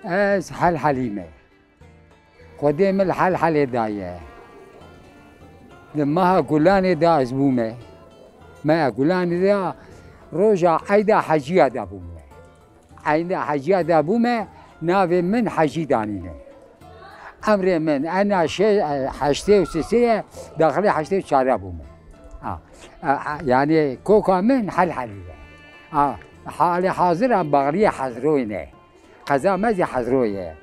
از حل حلیمه خودم الحل حل دایه لما گلان دا از بومه ما گلان دا روجا عیدا حجیه دا بومه عیدا حجیه دا بومه ناوی من حجی دانینه امر من انا حشته و سسیه داخل حشته و چاره بومه يعني كوكا من حل حليبه حال حاضر ام بغريه حضروينه قضا مزي حضرويه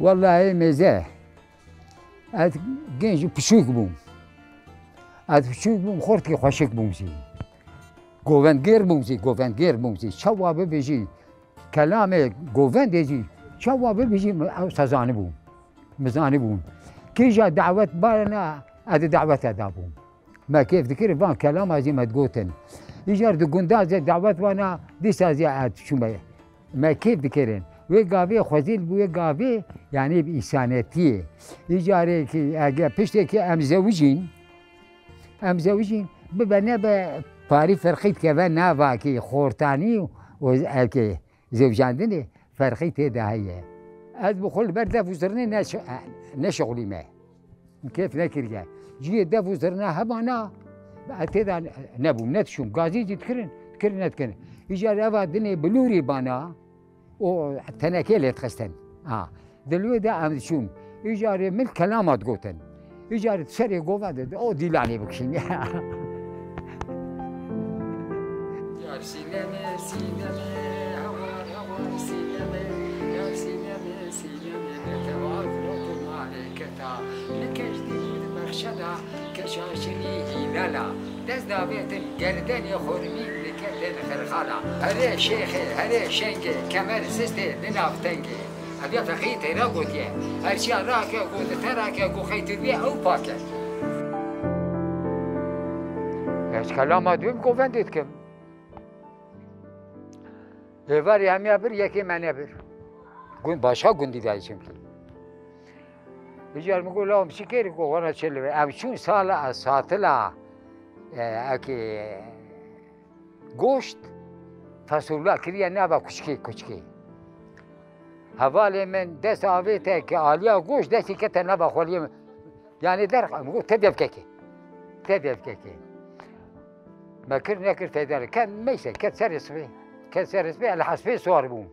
والله مزه ات جنج بشوك بوم ات بشوك بوم خورتي خوشك بومسي گووندگیر بومسي گووندگیر بومسي شوا بيجي كلام گووند يجي شوا بيجي او سزاني بوم مزاني بوم كي جا دعوت بالنا اد دعوت ادابوم ما كيف ذكر فان كلام زي ما تقولن يجار دقوندا زي دعوت وانا ديس زي عاد شو ما كيف ذكرن ويقافي خوزيل ويقافي يعني بإنسانيتي يجاري كي اجا بيشتي كي ام زوجين ببنا باري فرقيت كمان نافا كي خورتاني وكي زوجاندني فرقيت هذا هي هاد بقول برده وزرني نشغلي ما كيف نكرجا جي دافو زرنا هبانا اتدا نبو نتشوم غازي تكرن يجا رافا دني بلوري بانا و تناكيل تخستن دلوي دا ام شوم يجا من كلامات قوتن يجا تشري قوفا او ديلاني بكشين يا سينما هوا سينما يا سينما توافق عليك تا شدا كشاشني هلالا دز دابيت الجردن يخرمي لكتن خرخالا هري شيخي هري شنكي كمر سستي لنافتنكي أبيا فخيتي راقوديا هرشي راكي قود تراكي قو خيتي بيه أو باكي ايش كلامات بيم قوفندتكم هفاري هم يابر يكي من يابر قون باشا قوندي دايشم كي يجار مقول لهم شكير وانا شلوي ام شو سالا ساتلا اكي گوشت فاصولا كريا نابا كشكي حوالي من دست آويته كآليا گوشت دستی كتا نابا خولي يعني در مقول تبيب كيكي ما كر نكر في ذلك كان ميسي كان سرس بي على حسبي صور بوم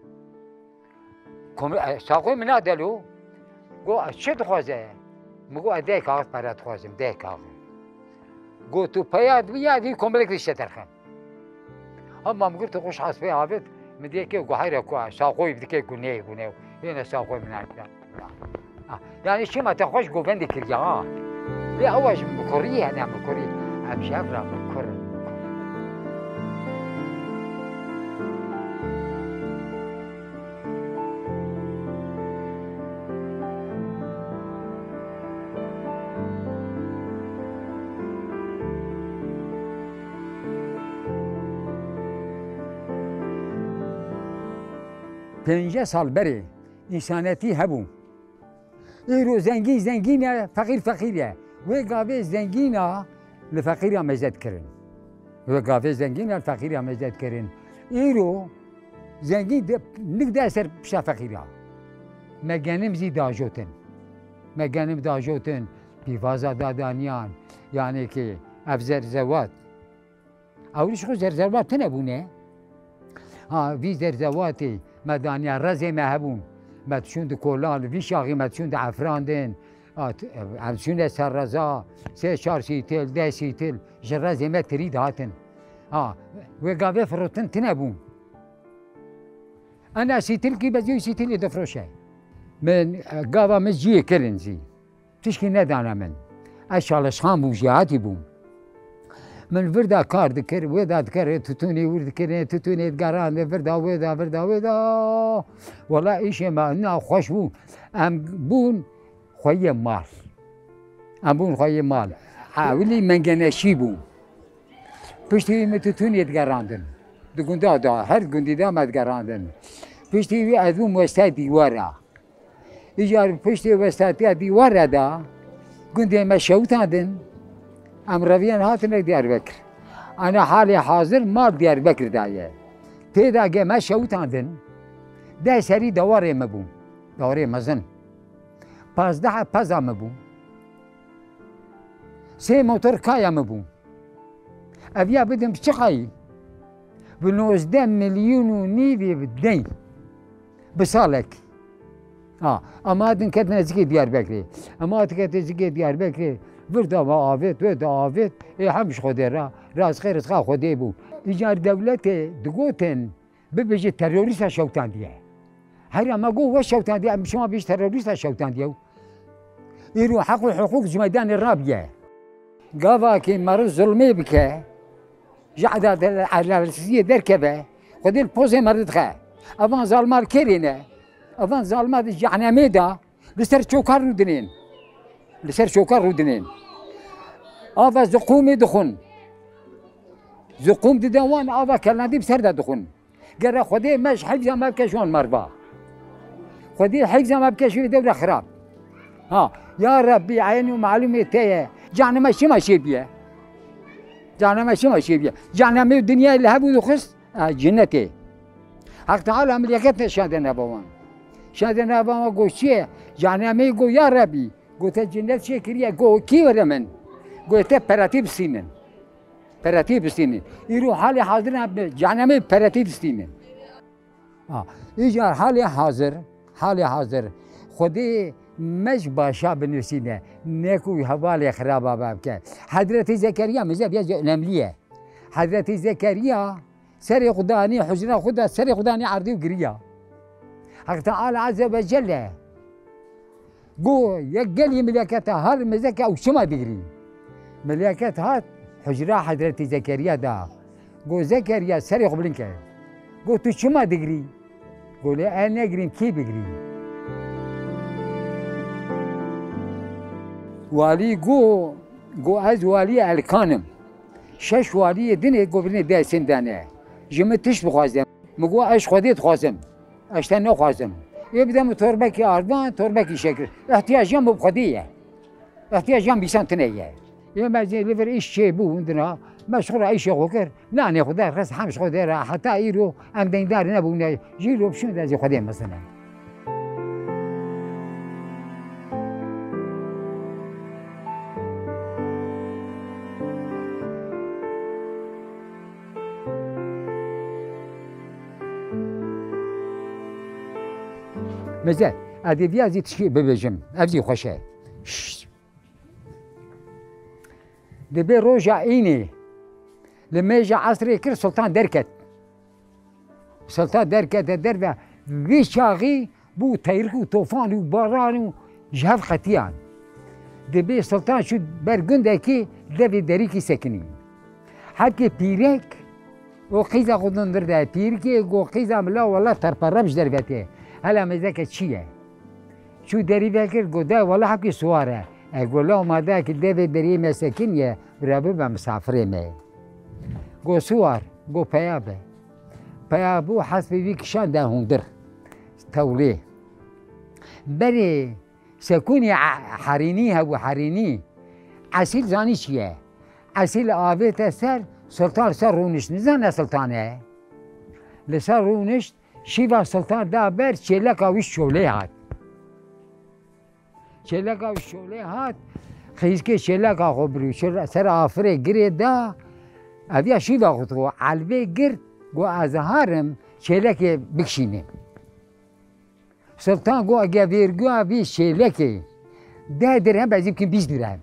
ساقوي من هذا گو چه خوازه؟ مگو ادای کاغذ برات خوازم دای کاغذ. گو تو پیاد بیادی کاملیک ریشه ترخم. اما مگر تو خوش حسبه عابد مدیه که گو حیره کو ساقوی بدی گونه این ساقوی من عارف. یعنی چی ما تخوش گو بندی کردیا؟ بی اواج مکوریه نه مکوری همشه برام مکور. پنجه سال بره انسانیتی هبوم ایرو زنگین فقیره و گاوه زنگینا لفقیر مزد کرن و گاوه زنگین الفقیر مزد کرن ایرو زنگین نقدر سر بشا فقیره مگنم زی داجوتن بیوازا دادانیان یعنی که افزر زوات اولیش خود زرزوات نبونه وی زرزواتی مدانیا رزه مهبون متشون د کلان وی شاقی متشون د عفراندن متشون سر رزا سه چهار سیتل ده سیتل جرزه ما تريد هاتن و گاوه فروتن تنبون انا سیتل کی بزیو سیتل دفروشه من گاوه مزجیه کرنزی تشکی ندانه من اشالش خان بوم جهاتی بوم من وردا کار دکر ودا دکر تتوني ورد كرين تتوني دقران وردا والله ايش ما انا خوش بون ام بون خويا مال حاولي من جنشي بون پشتی می تتوني دقراندن دقوندا دا هر گوندی دا ما دقراندن پشتی وی از اون وسط دیواره ایجار پشتی وسط دیواره دا گوندی ما شوتاندن امرویان هاتن دیاربکر انا حالی حاضر مال دیاربکر دایه تیدا که ما شوتاندن ده سری دواره مبون داري مزن 15 پزا مبو 3 موتور کایا مبو اویا بدم چقایی ب 19 میلیون و نیوی بدین بسالک اما دن کت نزدیک دیاربکری اما کت نزدیک دیاربکری وردا ما آوید وردا آوید همش خوده را راز خیر از خوده بود ایجار دولت دگوتن ببیجه تروریست شوتان دیه هر ما گو و شوتان دیه شما بیش تروریست شوتان دیه ایرو حق و حقوق جمعیدان رابیه قاوا که مرز ظلمه بکه جعد الرئيسية دركبه خذي البوز مرد خا افان ظالمار كرينه افان ظالمار جعنا ميدا لسر شوكار ودنين لسر شوكار ودنين افا زقومي دخن زقوم ددوان افا كلادي بسر دخن قال خذي مش حفظه ما بكشون مربا خذي حفظه ما بكشون دولة خراب يا ربي عيني ومعلومة تايه جعنا ماشي بيه جانا ماشي بيه جانا من الدنيا اللي هبوا دخس جنتي حق تعالى عمليات شادنا بوان شادنا بوان قو شيء جانا مي قو يا ربي قلت الجنات شيء كريه قو كي ولا من قلت براتيب سنين براتيب سنين يروح حالي حاضرنا جانا مي براتيب سنين يجار حالي حاضر خدي مش باشا بنفسينا نكو حوالي خرابة بابك حضرت زكريا مزاب يا نمليه حضرت زكريا سري خداني حجرة خدا سري خداني عرضي وقريا حق تعالى عز وجل قو يقلي ملكتها هذا مزكا وشما دقري ملكت هات حجرة حضرت زكريا دا قو زكريا سري قبلنك قو تو شما دقري قو لا انا قريم كي بقري والي جو از والي الکانم 6 والی دنه گوبرنه ده سندانه جمتش بخوازم مگو اش خودت خوازم اشتن نخوازم يبدأ تربكي أردان تربكي شكل احتياجهم بخدية احتياجهم بسنتنية يوم زي ليفر إيش شيء بو عندنا مشغول أي شيء غير لا ناخذ خلاص حمش خذ حتى يرو أم ديندار نبونا جيرو بشون ذا زي خديم مثلا مزال هذه فيازي تشي ببجم أبزي خوشة دبي روجا عيني لما يجي عصري كل سلطان دركت سلطان دركت الدربة بيشاغي بو تيرك وطوفان وباران وجهاف ختيان دبي سلطان شو برجندكي دبي دريكي سكني حكي بيرك وقيزا خدن درده بيركي وقيزا ملا والله تربرمش دربته هلا مزاك تشيه شو دري فاكر قدا والله حكي سواره اقول له ما ذاك الدبي دري مساكين برابر مسافرين ما قو سوار قو بيابو حسب بيك شان ده هندر توليه بري سكوني حرينيها وحريني عسيل زاني شيه عسيل آبيت سر سلطان سر رونش نزان سلطانه لسر رونش شیوا سلطان دا بر چلکا وی شوله هات چلکا وی شوله هات خیز که چلکا خبری سر آفره گره دا اویا شیوا خطو علبه گرد گو ازهارم چلک بکشینه سلطان گو اگه ویرگو اوی چلک 10 درهم بعضی که 20 درهم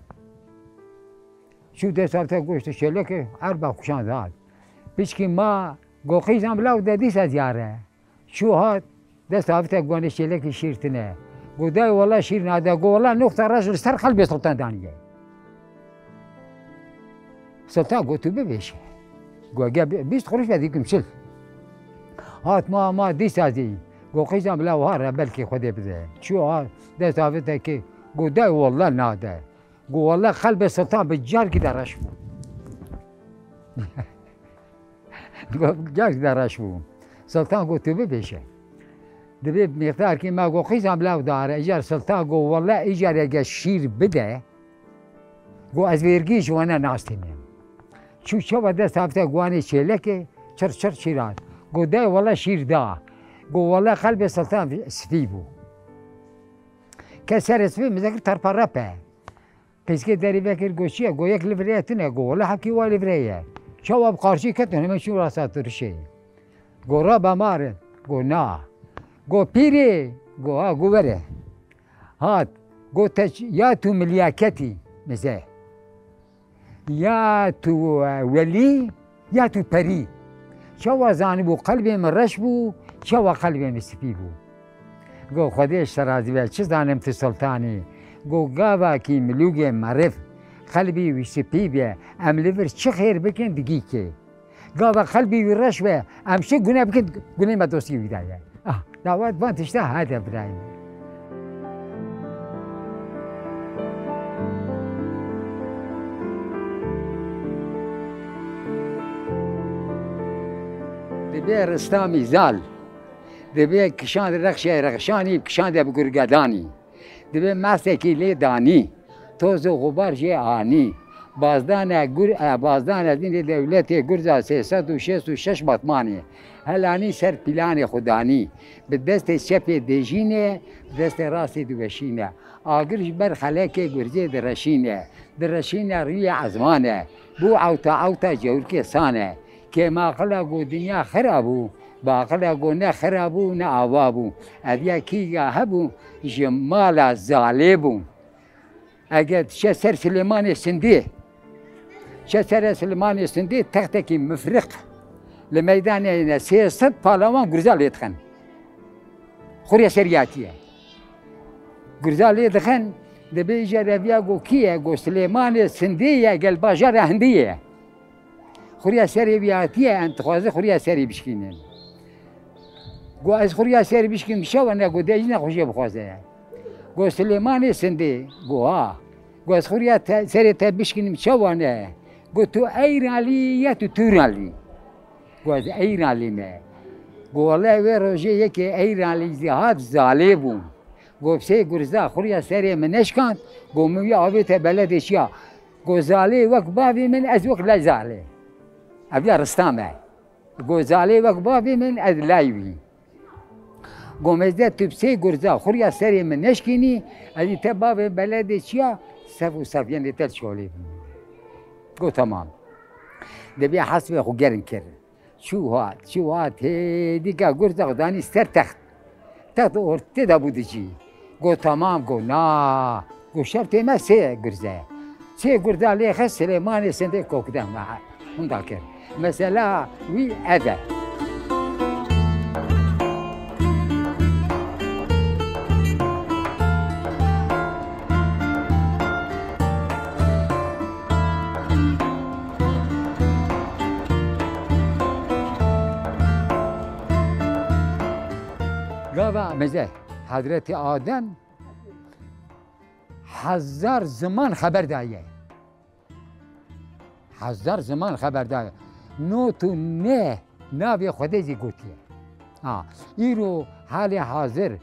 شو ده سالتا گوشت چلک اربع خوشان داد پیش که ما گو خیزم بلاو دادی سازیاره شو هات دست هفته قواني شيلك شيرتنا قداي والله شيرنا هذا قو والله نقطة رجل سر قلبي سلطان دانية سلطان قلت ببيش قو جاب بيست خروج هذيك مشل هات ما ديس هذي قو قيزم بلا وهارا بلكي خدي بذا شو هات دست هفته كي قداي والله نادا قو والله قلب سلطان بالجار كده رشبو جار كده رشبو سلطان قلت ببيشه دبي بمقدار كيما قو قيزم بلا دار اجار سلطان قو والله اجار يا شير بدا قو ازويرجيش وانا ناستني شو بدا سافته قواني شيلك شر شيران قو دا والله شير دا قو والله قلب سلطان سفيبو كسر اسمه مذكر تربا ربه كيسكي داري بكر قوشيه قو يك لفريه تنا قو ولا حكي ولا فريه شو بقارشي كتن ما شو راسات رشي قو رابا مارن قو نا قو بيري قو قو بره هات قو يا تو ملياكتي مزه يا تو ولي يا تو بري شو زانبو قلبي من رشبو شو قلبي مسبيبو قو خديش ترازي بيه چه زانم تو سلطاني قو قابا كي ملوغي معرف قلبي ويسبي بيه ام لفر چه خير بكن دقيقه قابا قلبي ويرش بيه ام شو قناه بكن قناه ما دوسي بدايه دعوات بان تشتا هذا برايم دبي رستامي زال دبي كشان رخشة رخشاني كشان دب قرقداني دبي مسكي لي داني توز غبار جي آني بازدان از این دولت گرزا 366 بطمانه هلانی سر پیلان خدانی به دست چپ دژینه دست راست دوشینه آگرش بر خلاک گرزه درشینه روی عزمانه بو عوتا جور که سانه که ما خلقو دنیا خرابو با خلقو نه خرابو نه آوابو ادیا کیگا هبو جمال ظالبو اگر چه سر سلیمان سندی شسر سلمان سندي تختكي مفرق لميدان سياسة بارلمان غرزال يدخن خوريا سرياتية غرزال يدخن دبي جربيا جو كيه جو سليمان سندية قال باجر هندية خوريا سرياتية أنت خوازي خوريا سري بشكينين جو از خوريا سري بشكين شو أنا جو ديجنا خوشي بخوازي جو سليمان سندي جو از خوريا سري بشكين شو أنا قلت ايرالي يا تورالي قلت ايرالي ما والله وروجي يكي ايرالي زهاد ظالبون قلت سي غرزا خوريا سري منش كان قلت ميا ابيت بلد اشياء قلت زالي وك بابي من ازوك لا زالي ابيا رستامه قلت زالي وك بابي من ادلايوي قلت مزدت تبسي غرزا خوريا سري منش كيني ادي تبابي بلد اشياء سفو سفيان تلشولي قلت تمام دبي حسب خو جرن كر شو هات ديكا غرزا غداني سر تخت اورتي دا بودجي قلت تمام قلت نا قلت شرط ما سي غرزا لي خس سليمان سنتي كوكدا مع مندكر مثلا وي هذا قابا مزه حضرت آدم 1000 زمان خبر دایه 1000 زمان خبر دایه نو تو نه ناوی خودی گوتیه ایرو حال حاضر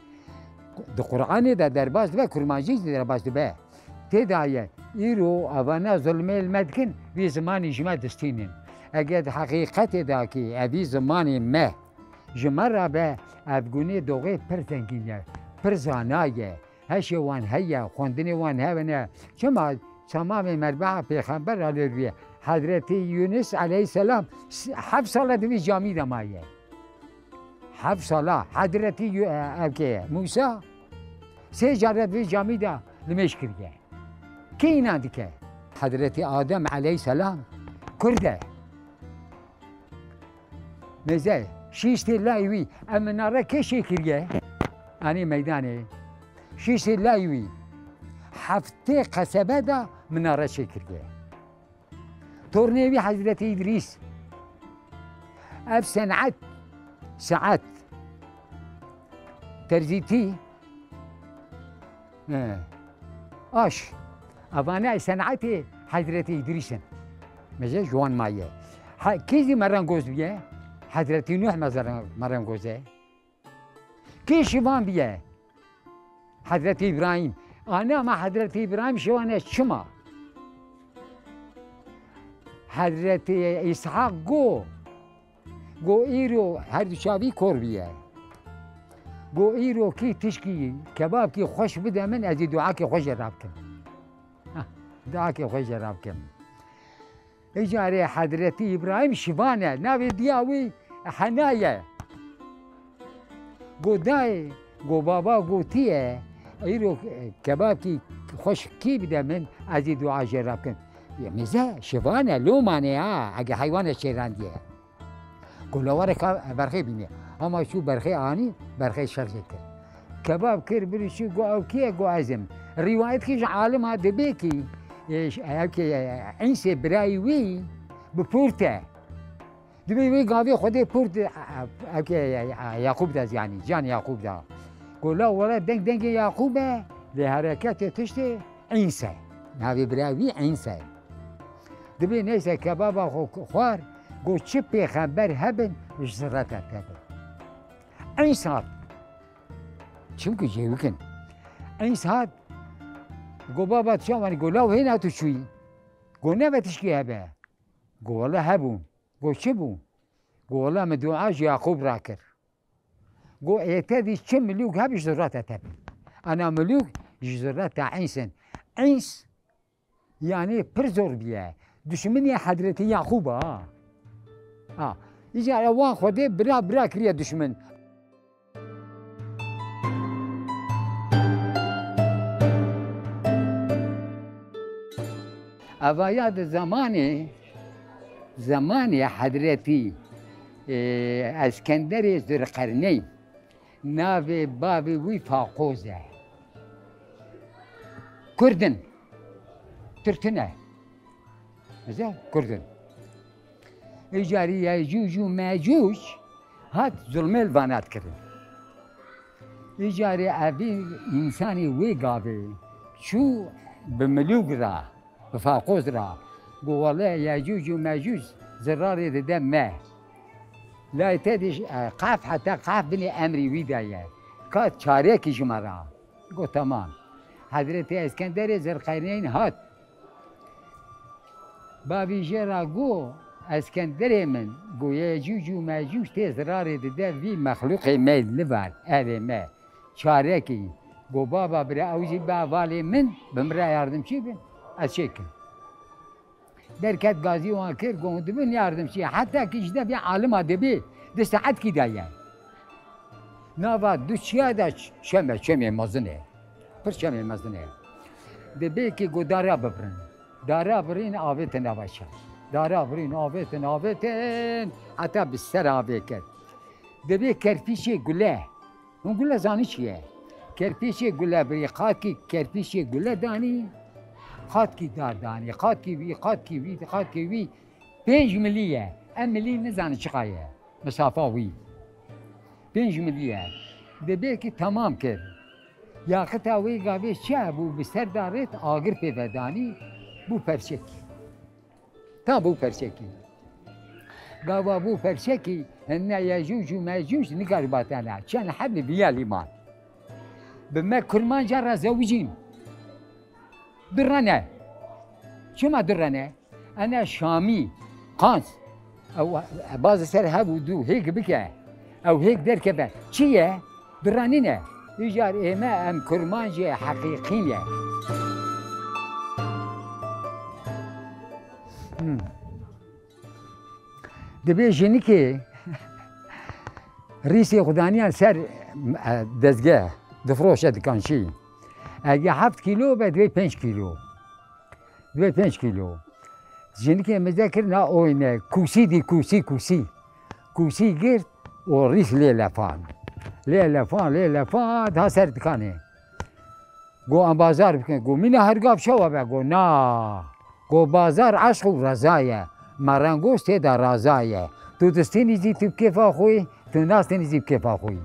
د قرآن دا درباز به کرمانجی درباز به تدایه ایرو اوانا ظلم المدکن بی زمانی جمع دستینن اگر حقیقت دا کی ابی زمانی مه جمره به افغانی دوغه پر زنگینه پر زانایه هشی وان هیا خوندنی وان هونه چما تمام مربع پیغمبر علیه حضرت یونس علیه السلام 7 سال دوی جامی دمایه 7 سال حضرت موسی 3 جاره دوی جامی دا لمش کریه کی اینا دیگه حضرت آدم علیه السلام کرده مزه شیشتی لایوی امناره که شکریه آنی میدانه شیشتی لایوی هفته قصبه دا مناره شکریه تورنیوی حضرت ادریس اف ساعت ترزیتی آش اوانه صنعت حضرت ادریسن مجه جوان مایه کیزی مرن گوز بیه حضرت نوح مرن گوزه کی شوان بیه حضرت ابراهیم آنها ما حضرت ابراهیم شوانه شما حضرت اسحاق گو ایرو هر دوشاوی کور بیه گو ایرو کی تشکی کباب کی خوش بده من از دعا کی خوش جراب کن دعا کی خوش جراب کن اجاره حضرتی ابراهیم شوانه ناوی دیاوی حنایه گو دای گو بابا گو تیه ایرو کباب کی خوش کی بده من از دعا جراب کن میزه شوانه لومانه ها اگه حیوان شیراندیه گلوار برخی بینه اما شو برخی آنی برخی شرجه کرد کباب کرد بری شو گو او کیه گو ازم روایت کیش عالم ها دبی کی عیسی برای وی بپورته دبی وی گاوی خودی پورت یعقوب داز یعنی جان یعقوب دا گلا ولا دنگ یعقوبه لحرکت تشتی عیسی ناوی برای وی عیسی دبی نیسه کباب خوار گو چه پیغمبر هبن جزرات هبن این ساعت چون که جیو کن این ساعت گو بابا شامانی گو لاو هینا تو شوی گو نبتش کی هبه گو والله هبون گو چه بون گو والله مدعاش یعقوب را کر گو ایتادی چه ملوک هبی جزرات هبن انا ملوک جزرات عیسن عیس یعنی پر زور بیه دشمنی حضرت یعقوب يجي على وان خودي برا كريا دشمن أباياد زماني حضرتي اسكندري ذو القرنين نافي بابي وي فاقوزة كردن ترتنا زين كردن إجاري يجوج وماجوج هات ظلم البنات كرن إجاري أبي إنساني ويقابي شو بملوك را بفاقوز را قو والله يجوج وماجوج زراري دم ما لا يتدش قاف حتى قاف بني أمري ويدايا كات شاريكي جمرا قو تمام حضرتي اسكندري زرقرنين هات بابي جرا قو اسكندري من قو يجوج وماجوج تزراري دم في مخلوق ميل لبار هذا ما شاريكي قو بابا برا أوجي بالي من بمرا ياردم شي بن أشيكن دركات غازي وانكر قوم دبن ياردم شي حتى كيجدا بي عالم دبي ده ساعات كي دايا نافا دوشيا دا شمه مزنه پر شمه مزنه دبي كي قو دارا ببرن دارا برين آبت نواشا دارا برين آبتن حتى بالسر آبكر دبي كرفيشي قله هم قله زاني شيه كرفيشي قله بري خاكي كرفيشي قله داني خاطكي دار داني خاطكي وي 5 مليه ام ملي نزان شقايه مسافه وي 5 مليه دبيكي تمام كر يا خطا وي قاوي شابو بسر دارت آگر پیودانی بو پرشکی تا بو پرشکی قاوا بو پرشکی ان يجوج وماجوج نقال باتانا كان حبل بيا الإيمان بما كرمان جرى زوجين درنه شو ما درنه انا شامي قانس او باز سر هبو دو هيك بكى او هيك دركبه شيه درانينه يجار ايما ام كرمانجي حقيقيه دبي جينيكي ريسي خدانيان سر دزگاه دفروشه دكانشي اگه 7 کیلو به 5 کیلو 5 کیلو جنکی مذاکر نه اوینه کوسی گرد و ریس لیلفان ها سر دکانه گو ام بازار بکن گو مینه هرگاف شو بگو نه گو بازار عشق و رضایه مرنگوست دا رضایه تو دستینی زی تو کفا خوی تو ناستینی زی کفا خوی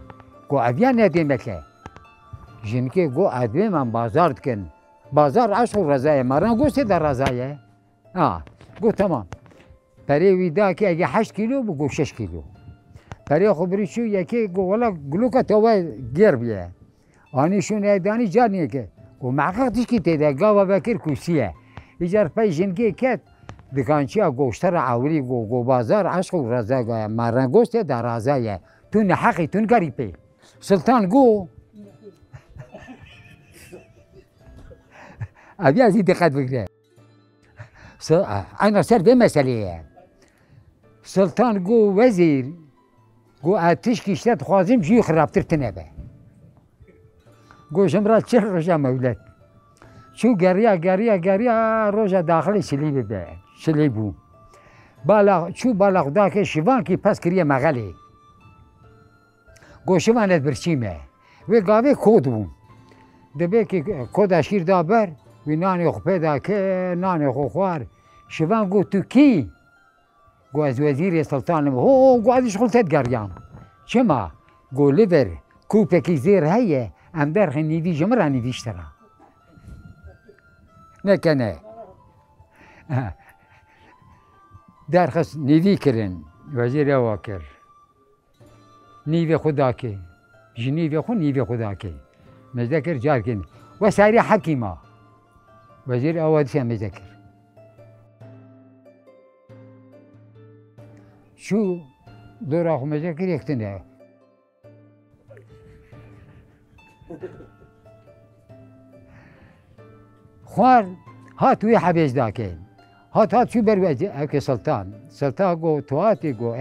گو اویان ندیمکه جنکی گو ادوی من بازار کن بازار عشق و رضایه مران گوسته در رضایه گو تمام پری ویدا که اگه 8 کیلو بگو 6 کیلو پری خبری شو یکی گو والا گلوکا توای گیر بیه آنیشون ایدانی جانیه که گو معقدش که تیده گاوا بکر کوسیه ایجار پای جنکی کت دکانچیا گوشتر عوری گو بازار عشق و رضایه مران گوسته در رضایه تون حقی تون گریپه سلطان گو ابي ازيد دقت بكره انا سر به مسئله سلطان گو وزیر گو آتش کشتت خوازم جی خرابتر تنبه گو جمرات چه روزا مولد شو گریا روزا داخل شلی به شلی بو بالا شو بالا خدا که شیوان کی پس کریه مغلی گو شیوانت برچیمه و گاوه کود بو دبه که کود اشیر دا بر و نانی خو پیدا که نانی خو خوار شیوان گو تو کی گو از وزیر سلطانم هو گو ازش خلطت گریام چما گو لیور کوپکی زیر هیه ام درخ نیوی جمرا نیویشترا نکنه درخست نیوی کرن وزیر اوا کر نیوی خدا که جنیوی خو نیوی خدا که مذکر جار کن و ساری حکیما وزیر اوا دیشه مذکر شو دورا خو مذکر یکتنه خوار هات وی حبیج داکن هات شو بروی اوکی سلطان گو تواتی گو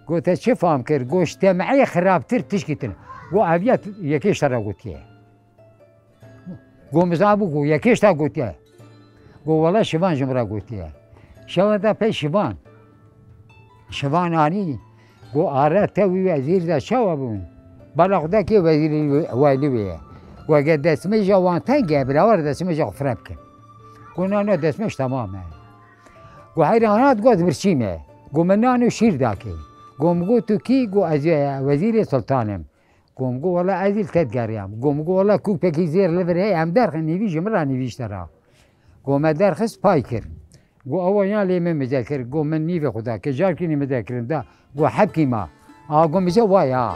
گو تا چه فهم کرد گو اجتماعی خرابتر تشکیتن گو اویت یکیش ترا گوتیه گو مزابو گو یکیش تا گوتیه گو والا شوان جمرا گوتیه شوان تا پی شوان آنی گو آره تاوی وزیر دا شوا بون بالا خدا که وزیر والیویه گو اگر دستمه جوان تنگه براور دستمه جا خفرب کن گو نانو دستمش تمامه گو حیرانات گو از برچیمه گو من نانو شیر داکی گو مگو تو کی گو از وزیر سلطانم گو مگو والا ازیل تدگریم گو مگو والا کوپکی زیر لور هی هم درخ نیوی جمرا نیویشترا گو ما درخست پای کرد گو اوایان لیمه مذکر گو من نیوی خدا که جار کنی مذکرم دا گو حبکی ما گو میزه وایا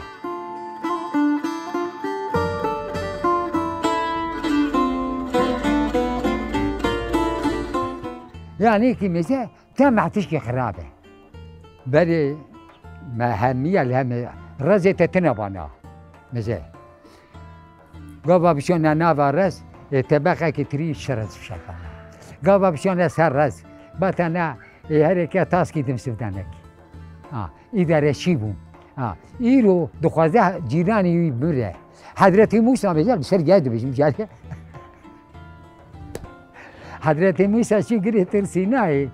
يعني كي مزه تم عتشكي خرابه بل مهمية الهم رزة تتنبانا مزه قابا بشون نافا رز تبقى كتري شرز بشكانا قابا بشون سر رز باتنا هركا تاسكي تمسفدانك إذا رشيبو إيرو دخوازه جيراني بره حضرت موسى بجال بسر جاد بجال حضرت موسی چی گری ترسینای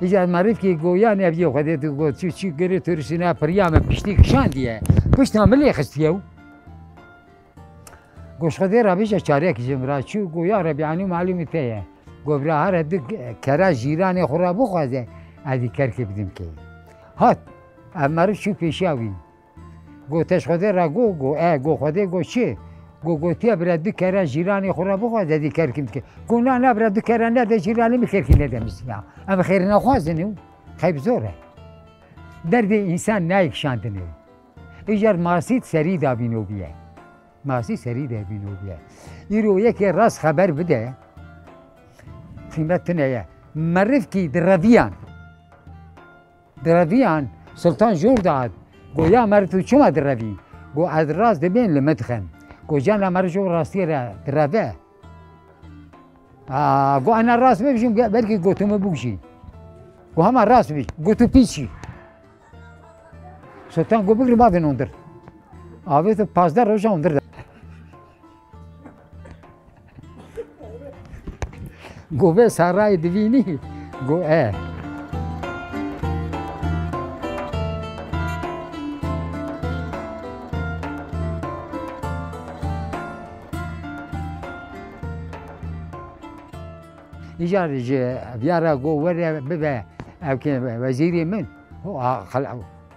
ایجاد معرف کی گویا نبی خودی تو گو چی گری ترسینا پریام پشتی کشان دیه پشت عملی خستیو گوش خودی رابیش چاره کی جمرا چی گویا ربی عنی معلومه تیه گوبرا هر دک کرا جیران خورا بخوازه ادی کرکی بدیم کی هات معرف چی پیشاوی گو تش خودی را گو خودی گو چی گوتیا برای دو کره جیرانی خورا بخواد دی کرکیم که گونا نه برای دو کره نه دی جیرانی میکرکی ندمیسیا اما خیر نخوازنیو خیب زوره درد انسان نایکشاندنیو ایجار ماسید سری دابینو بیه ماسی سری دابینو بیه ایرو یکی راست خبر بده قیمت نه معرف کی درویان سلطان جور داد گویا مرتو چما دروی گو از راست دبین لمدخن گو جان مرجو راستی را دروه گو انا راست ببیشم بلکه گو تو مبوشی گو همه راست بیش گو تو پیچی سلطان گو بگری ما بین اندر آوه تو 15 روزا اندر گو به سرای دوینی گو ایجار بیاره گو وره ببه او که وزیری من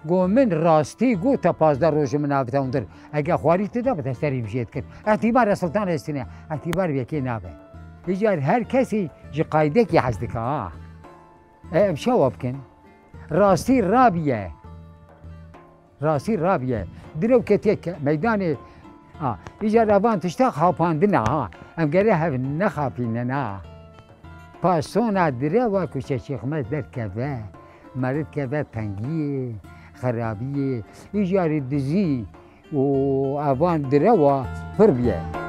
گو من راستی گو تا 15 روز من آفته اندر اگه خواری تدا بتا سری بشید کرد اعتبار سلطان استنه اعتبار بیکی نابه ایجار هر کسی جی قایده کی حزده که شواب کن راستی رابیه درو کتیک میدان ایجار روان تشتا خواباندنه ام گره هف نخوابینه نه پاسونا دره و کوچه چخمه در کبه مرد کبه تنگیه خرابیه ایجاری دزی و افان دروا پر بیه